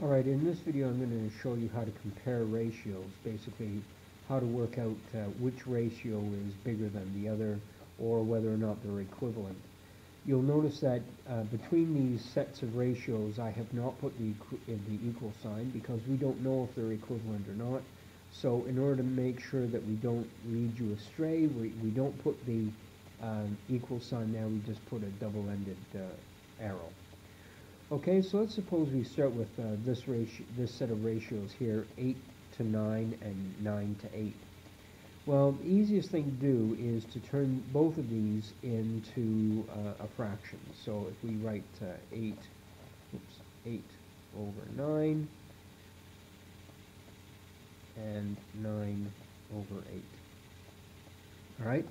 Alright, in this video I'm going to show you how to compare ratios, basically how to work out which ratio is bigger than the other or whether or not they're equivalent. You'll notice that between these sets of ratios I have not put the equal sign because we don't know if they're equivalent or not. So in order to make sure that we don't lead you astray, we don't put the equal sign there, we just put a double-ended arrow. Okay, so let's suppose we start with this set of ratios here, 8 to 9 and 9 to 8. Well, the easiest thing to do is to turn both of these into a fraction. So if we write 8 over 9 and 9 over 8. All right?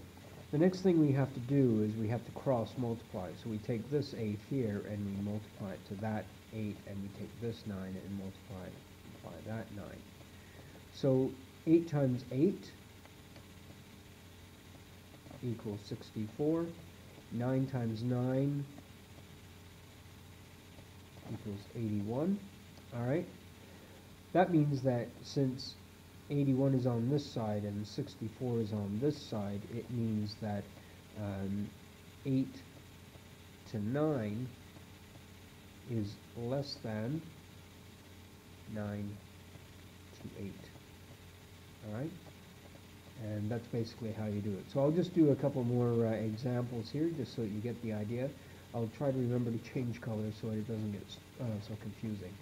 The next thing we have to do is we have to cross multiply. So we take this 8 here and we multiply it to that 8, and we take this 9 and multiply by that 9. So 8 times 8 equals 64. 9 times 9 equals 81. All right? That means that since 81 is on this side and 64 is on this side, it means that 8 to 9 is less than 9 to 8. Alright? And that's basically how you do it. So I'll just do a couple more examples here just so that you get the idea. I'll try to remember to change colors so it doesn't get so confusing.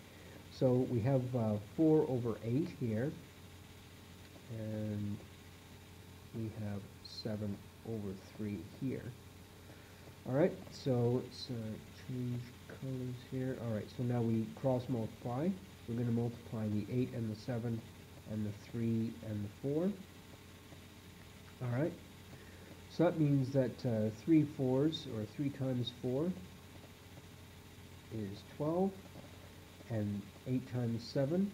So we have 4 over 8 here. And we have 7 over 3 here. Alright, so let's change colors here. Alright, so now we cross multiply. We're going to multiply the 8 and the 7 and the 3 and the 4. Alright, so that means that 3 fours, or 3 times 4, is 12, and 8 times 7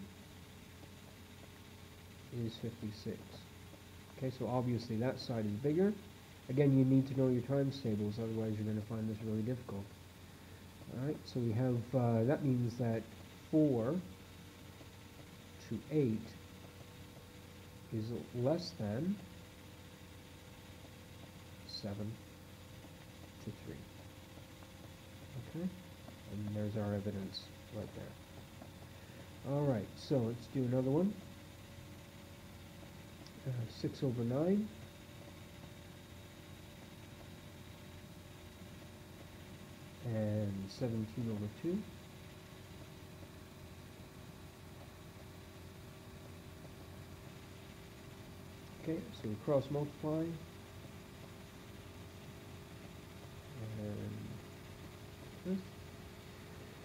is 56. Okay, so obviously that side is bigger. Again, you need to know your times tables, otherwise you're going to find this really difficult. Alright, so we have, that means that 4 to 8 is less than 7 to 3. Okay, and there's our evidence right there. Alright, so let's do another one. 6 over 9 and 17 over 2. Okay, so we cross multiply, and this.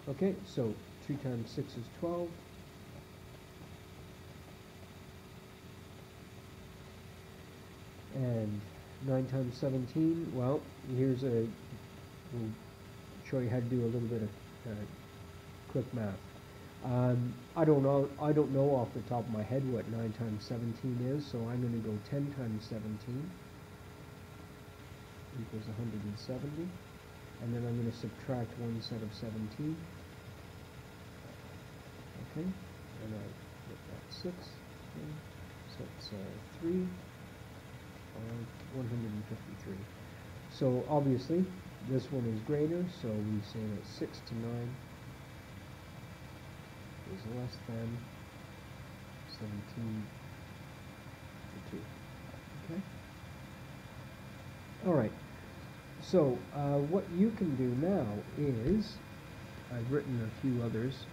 Okay, so 2 times 6 is 12. And 9 times 17, well, we'll show you how to do a little bit of quick math. I don't know off the top of my head what 9 times 17 is, so I'm going to go 10 times 17 equals 170, and then I'm going to subtract one set of 17. Okay, and I get that 6, okay. So it's 3. 153. So obviously this one is greater, so we say that 6 to 9 is less than 17 to 2. Okay? Alright, so what you can do now is, I've written a few others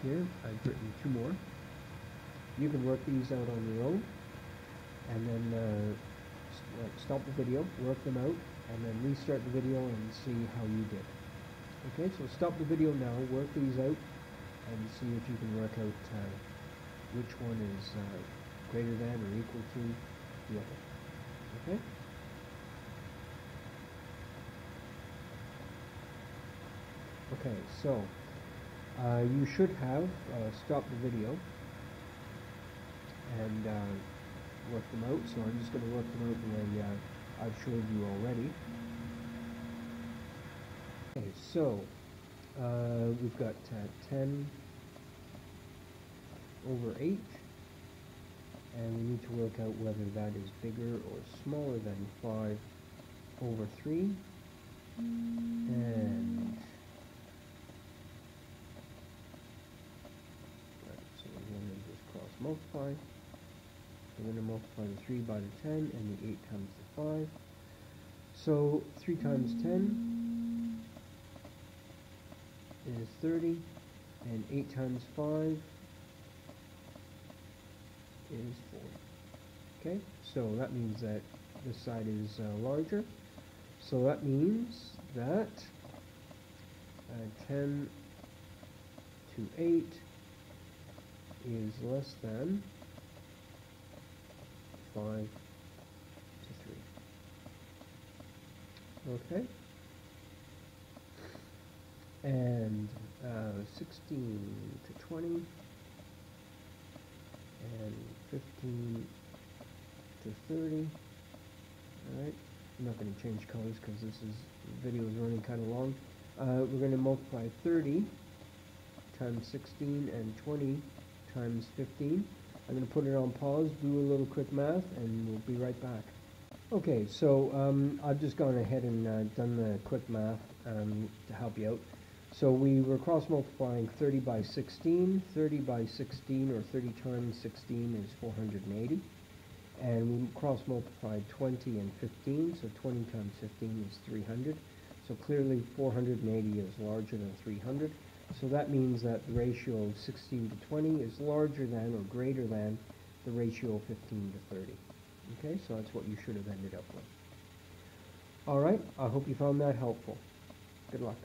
here, I've written 2 more. You can work these out on your own, and then stop the video, work them out, and then restart the video and see how you did. Okay, so stop the video now, work these out, and see if you can work out which one is greater than or equal to the other. Okay? Okay, so you should have stopped the video and work them out, so I'm just going to work them out the way I've showed you already. Okay, so we've got 10 over 8, and we need to work out whether that is bigger or smaller than 5 over 3, and so we're going to just cross multiply. We're going to multiply the 3 by the 10 and the 8 times the 5. So 3 times 10 is 30, and 8 times 5 is 40. Okay, so that means that this side is larger. So that means that 10 to 8 is less than 5 to 3. Okay? And 16 to 20, and 15 to 30. Alright, I'm not going to change colors because this video is running kind of long. We're going to multiply 30 times 16 and 20 times 15. I'm going to put it on pause, do a little quick math, and we'll be right back. Okay, so I've just gone ahead and done the quick math to help you out. So we were cross multiplying 30 by 16. 30 by 16, or 30 times 16, is 480. And we cross multiplied 20 and 15, so 20 times 15 is 300. So clearly 480 is larger than 300. So that means that the ratio of 16 to 20 is larger than or greater than the ratio of 15 to 30. Okay, so that's what you should have ended up with. Alright, I hope you found that helpful. Good luck.